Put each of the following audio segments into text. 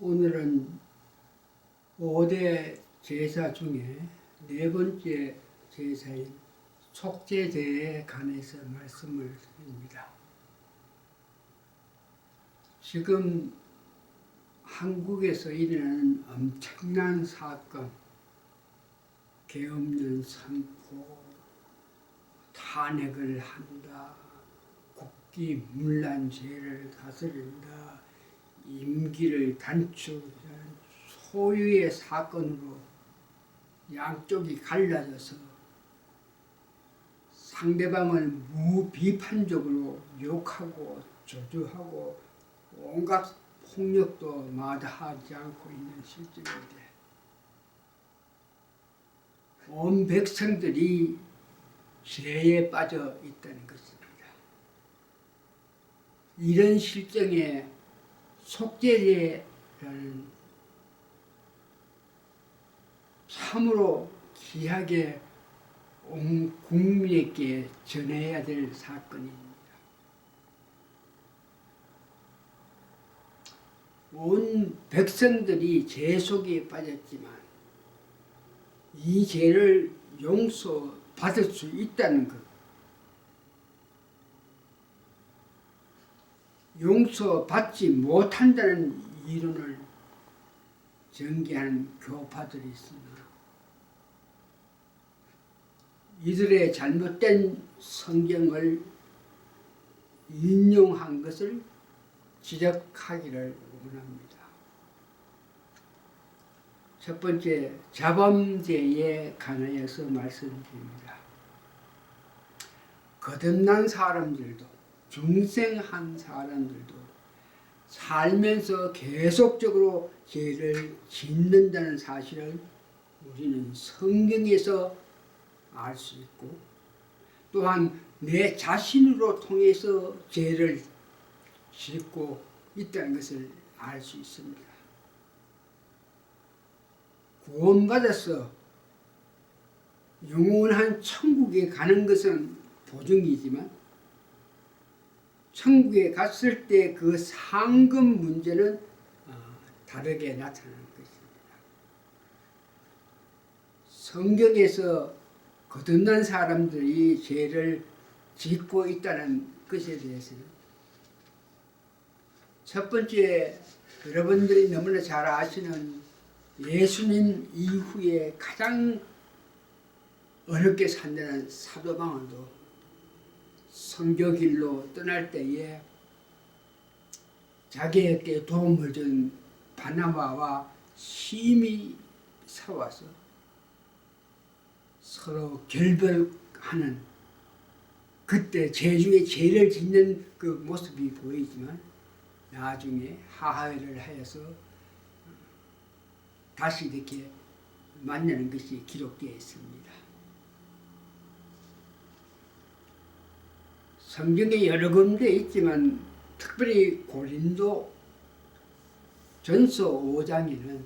오늘은 5대 제사 중에 네 번째 제사인 속죄제에 관해서 말씀을 드립니다. 지금 한국에서 일어나는 엄청난 사건, 계엄령 선포, 탄핵을 한다, 국기문란죄를 다스린다, 임기를 단축하는 소유의 사건으로 양쪽이 갈라져서 상대방을 무비판적으로 욕하고 저주하고 온갖 폭력도 마다하지 않고 있는 실정인데 온 백성들이 죄에 빠져 있다는 것입니다. 이런 실정에 속죄제라는 참으로 귀하게 온 국민에게 전해야 될 사건입니다. 온 백성들이 죄 속에 빠졌지만 이 죄를 용서받을 수 있다는 것, 용서받지 못한다는 이론을 전개하는 교파들이 있습니다. 이들의 잘못된 성경을 인용한 것을 지적하기를 원합니다. 첫 번째, 자범죄에 관하여서 말씀드립니다. 거듭난 사람들도 중생한 사람들도 살면서 계속적으로 죄를 짓는다는 사실을 우리는 성경에서 알 수 있고 또한 내 자신으로 통해서 죄를 짓고 있다는 것을 알 수 있습니다. 구원받아서 영원한 천국에 가는 것은 보증이지만 천국에 갔을 때 그 상금 문제는 다르게 나타나는 것입니다. 성경에서 거듭난 사람들이 죄를 짓고 있다는 것에 대해서는 첫 번째, 여러분들이 너무나 잘 아시는 예수님 이후에 가장 어렵게 산다는 사도 바울도 선교길로 떠날 때에 자기에게 도움을 준 바나바와 심히 싸워서 서로 결별하는, 그때 죄 중에 죄를 짓는 그 모습이 보이지만 나중에 화해를 하여서 다시 이렇게 만나는 것이 기록되어 있습니다. 성경에 여러 군데 있지만 특별히 고린도 전서 5장에는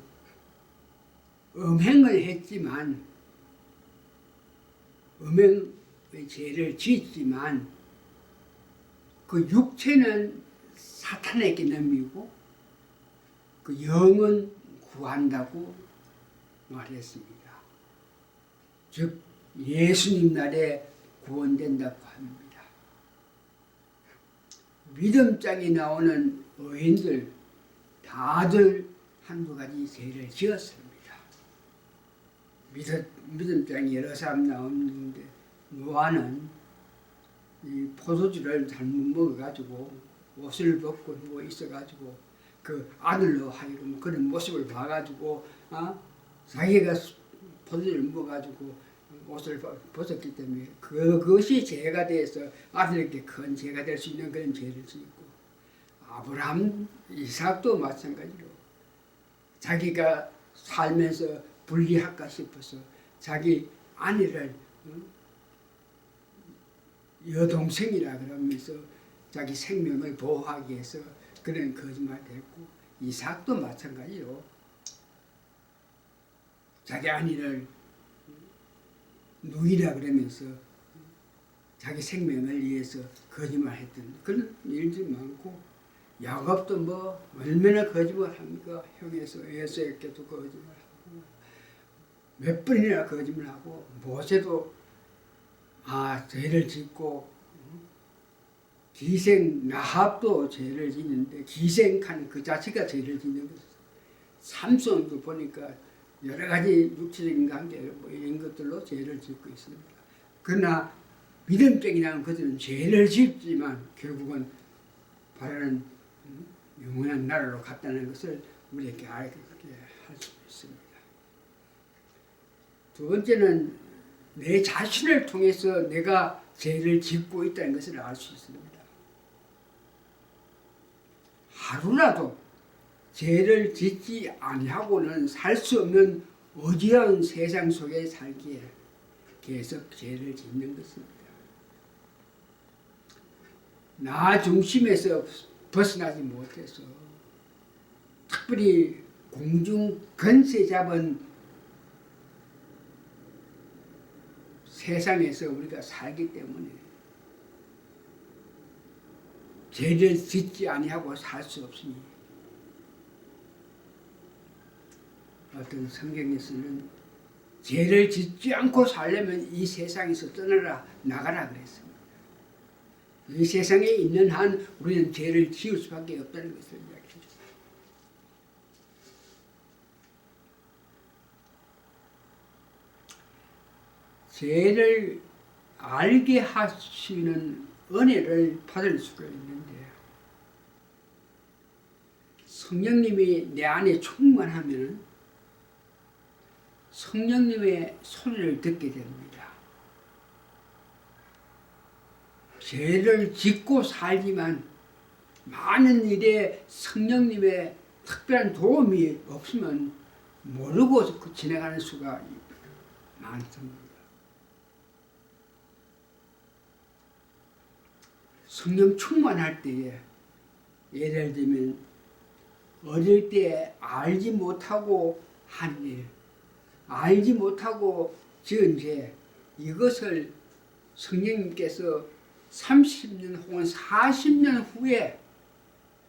음행을 했지만 음행의 죄를 짓지만 그 육체는 사탄에게 넘기고 그 영은 구한다고 말했습니다. 즉 예수님 날에 구원된다고 합니다. 믿음장에 나오는 의인들 다들 한두 가지 죄를 지었습니다. 믿음장에 여러 사람 나오는데 노아는 이 포도주를 잘못 먹어가지고 옷을 벗고 누워 있어가지고 그 아들로 하여금 그런 모습을 봐가지고 자기가 포도주를 먹어가지고 옷을 벗었기 때문에 그것이 죄가 돼서 아들에게 큰 죄가 될 수 있는 그런 죄를 짓고, 아브라함, 이삭도 마찬가지로 자기가 살면서 불리할까 싶어서 자기 아내를 여동생이라 그러면서 자기 생명을 보호하기 위해서 그런 거짓말을 했고, 이삭도 마찬가지로 자기 아내를 누이라 그러면서 자기 생명을 위해서 거짓말했던 그런 일들이 많고, 야곱도 뭐 얼마나 거짓말합니까? 형에서 에서에게도 거짓말하고 몇 번이나 거짓말하고 모세도 죄를 짓고 기생 라합도 죄를 짓는데 기생하는 그 자체가 죄를 짓는 것이죠. 삼손도 보니까 여러 가지 육체적인 관계 뭐 이런 것들로 죄를 짓고 있습니다. 그러나 믿음적인 그들은 죄를 짓지만 결국은 바라는 영원한 나라로 갔다는 것을 우리에게 알게 할 수 있습니다. 두 번째는 내 자신을 통해서 내가 죄를 짓고 있다는 것을 알 수 있습니다. 하루라도 죄를 짓지 아니하고는 살 수 없는 어지러운 세상 속에 살기에 계속 죄를 짓는 것입니다. 나 중심에서 벗어나지 못해서 특별히 공중 권세 잡은 세상에서 우리가 살기 때문에 죄를 짓지 아니하고 살 수 없으니 어떤 성경에서는 죄를 짓지 않고 살려면 이 세상에서 떠나라 나가라 그랬습니다. 이 세상에 있는 한 우리는 죄를 지을 수밖에 없다는 것을 이야기해 줍니다. 죄를 알게 하시는 은혜를 받을 수가 있는데 성령님이 내 안에 충만하면 성령님의 소리를 듣게 됩니다. 죄를 짓고 살지만 많은 일에 성령님의 특별한 도움이 없으면 모르고 지나가는 수가 많습니다. 성령 충만할 때에 예를 들면 어릴 때 알지 못하고 한 일, 알지 못하고 지은 죄, 이것을 성령님께서 30년 혹은 40년 후에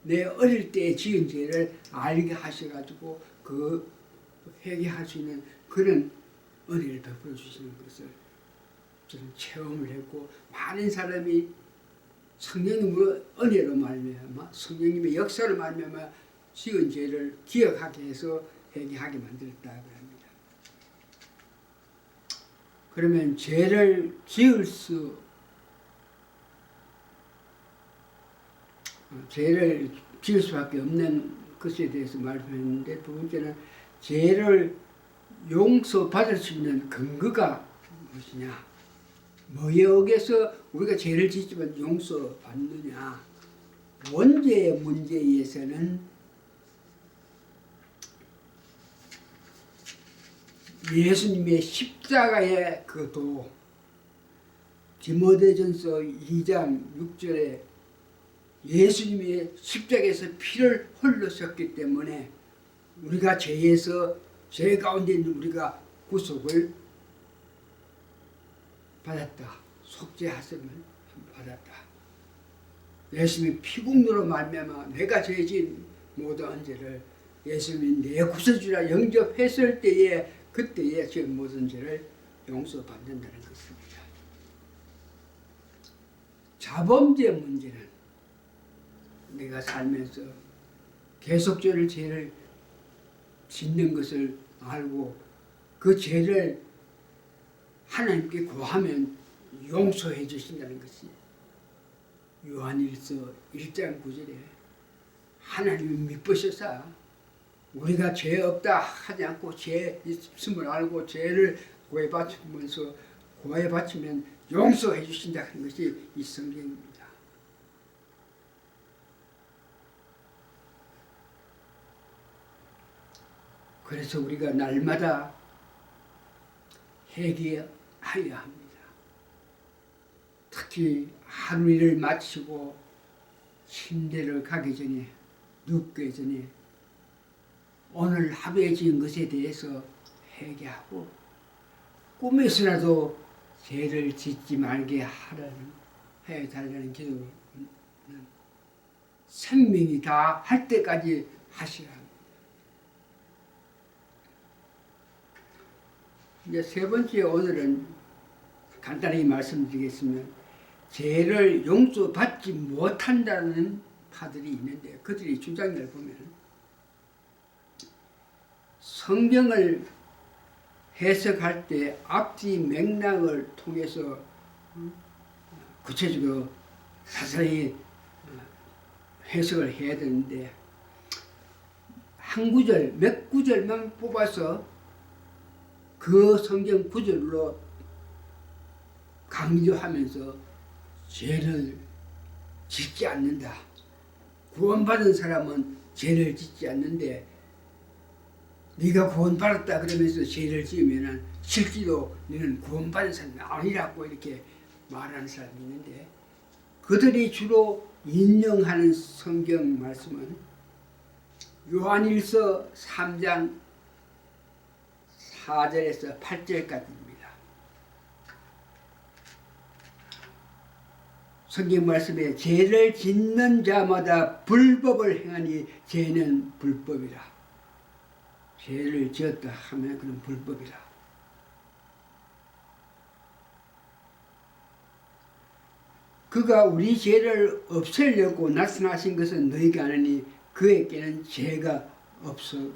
내 어릴 때 지은 죄를 알게 하셔가지고 그 회개할 수 있는 그런 은혜를 베풀어 주시는 것을 저는 체험을 했고 많은 사람이 성령님의 은혜로 말미암아 성령님의 역사로 말미암아 지은 죄를 기억하게 해서 회개하게 만들었다고 합니다. 그러면 죄를 지을 수밖에 없는 것에 대해서 말씀했는데 두 번째는 죄를 용서받을 수 있는 근거가 무엇이냐? 뭐에 의해서 우리가 죄를 짓지만 용서받느냐? 원죄의 문제에서는 예수님의 십자가의 그 도, 디모데전서 2장 6절에 예수님이 십자가에서 피를 흘리셨기 때문에 우리가 죄 가운데 있는 우리가 구속을 받았다. 속죄하심을 받았다. 예수님이 피국로로 말미암아 내가 죄진 모든 죄를 예수님이 내 구세주라 영접했을 때에 그때에 제 모든 죄를 용서받는다는 것입니다. 자범죄 문제는 내가 살면서 계속적으로 죄를 짓는 것을 알고 그 죄를 하나님께 구하면 용서해 주신다는 것이 요한일서 1장 9절에 하나님이 미쁘셔서 우리가 죄 없다 하지 않고 죄 있음을 알고 죄를 고해 바치면 용서해 주신다는 것이 이 성경입니다. 그래서 우리가 날마다 회개하여야 합니다. 특히 하루 일을 마치고 침대를 가기 전에 눕기 전에 오늘 하루에 지은 것에 대해서 회개하고 꿈에서라도 죄를 짓지 말게 해달라는 기도는 생명이 다 할 때까지 하시라. 이제 세 번째, 오늘은 간단히 말씀드리겠으면, 죄를 용서받지 못한다는 파들이 있는데, 그들이 주장을 보면 성경을 해석할 때 앞뒤 맥락을 통해서 구체적으로 자세히 해석을 해야 되는데, 한 구절, 몇 구절만 뽑아서 그 성경 구절로 강조하면서 죄를 짓지 않는다. 구원받은 사람은 죄를 짓지 않는데, 네가 구원받았다 그러면서 죄를 지으면 실제로 너는 구원받은 사람이 아니라고 이렇게 말하는 사람이 있는데, 그들이 주로 인용하는 성경 말씀은 요한일서 3장 4절에서 8절까지입니다. 성경 말씀에 죄를 짓는 자마다 불법을 행하니 죄는 불법이라. 죄를 지었다 하면 그는 불법이라. 그가 우리 죄를 없애려고 나타나신 것은 너희가 아느니 그에게는 죄가 없으리라.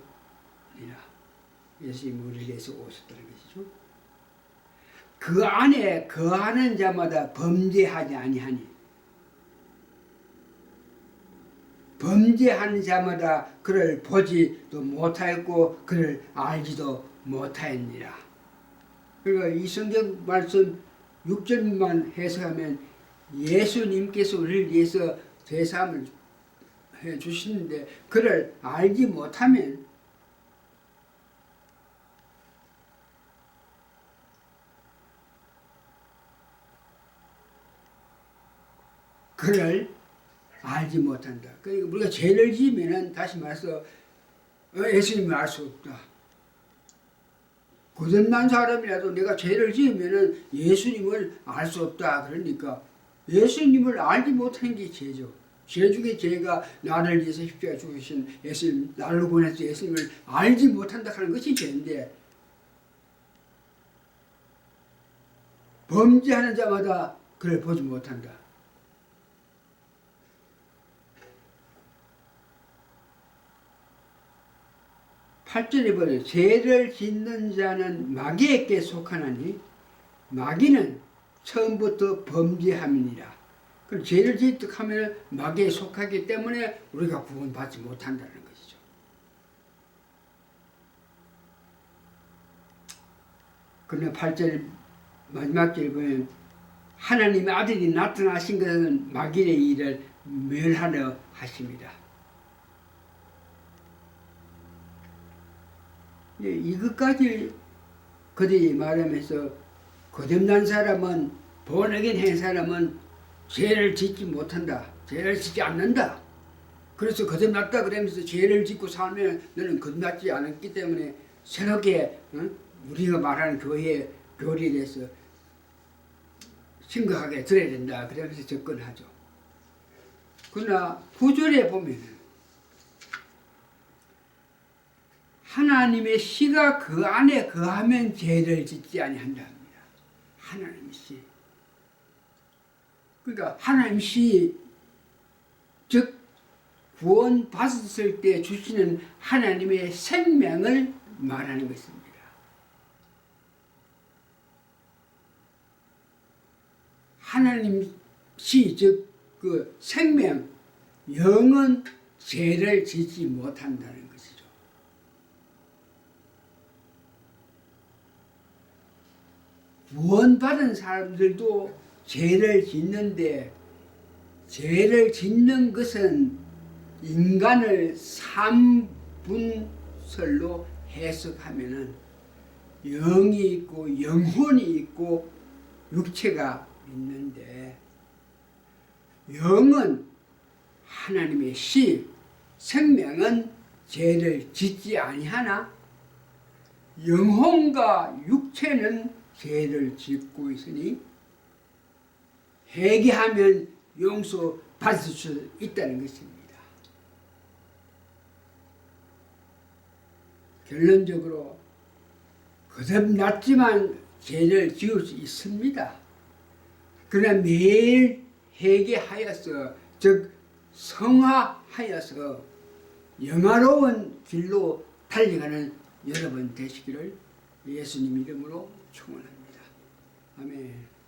예수님이 우리를 위해서 오셨다는 것이죠. 그 안에 거하는 자마다 범죄하지 아니하니, 범죄하는 자마다 그를 보지도 못하였고 그를 알지도 못하였니라. 그러니까 이 성경 말씀 6절만 해석하면 예수님께서 우리를 위해서 죄사함을 해 주시는데, 그를 알지 못하면 그를 알지 못한다. 그러니까 우리가 죄를 지으면, 다시 말해서 예수님을 알 수 없다. 거듭난 사람이라도 내가 죄를 지으면 예수님을 알 수 없다. 그러니까 예수님을 알지 못하는 게 죄죠. 죄 중에 죄가 나를 위해서 십자가에 죽으신 예수님, 나를 보내서 예수님을 알지 못한다 하는 것이 죄인데, 범죄하는 자마다 그를 보지 못한다. (8절에) 보면 죄를 짓는 자는 마귀에게 속하나니 마귀는 처음부터 범죄함이니라. 그럼 죄를 짓득하면 마귀에 속하기 때문에 우리가 구원받지 못한다는 것이죠. 그러나 8절 마지막 절에 보면 하나님의 아들이 나타나신 것은 마귀의 일을 멸하려 하십니다. 이것까지 그들이 말하면서 거듭난 사람은, 본어긴 한 사람은 죄를 짓지 못한다. 죄를 짓지 않는다. 그래서 거듭났다 그러면서 죄를 짓고 살면 너는 거듭났지 않았기 때문에 새롭게 우리가 말하는 교회의 교리에 대해서 심각하게 들어야 된다. 그러면서 접근하죠. 그러나 9절에 보면 하나님의 씨가 그 안에 거하면 죄를 짓지 아니한다 합니다. 하나님의 씨. 그러니까 하나님 씨, 즉 구원 받았을 때 주시는 하나님의 생명을 말하는 것입니다. 하나님 씨, 즉 그 생명, 영은 죄를 짓지 못한다는 것이죠. 구원받은 사람들도 죄를 짓는데, 죄를 짓는 것은 인간을 3분설로 해석하면은 영이 있고 영혼이 있고 육체가 있는데, 영은 하나님의 씨, 생명은 죄를 짓지 아니하나 영혼과 육체는 죄를 짓고 있으니 회개하면 용서받을 수 있다는 것입니다. 결론적으로 거듭났지만 죄를 지을 수 있습니다. 그러나 매일 회개하여서 즉 성화하여서 영화로운 길로 달려가는 여러분 되시기를 예수님 이름으로 축원합니다. 아멘.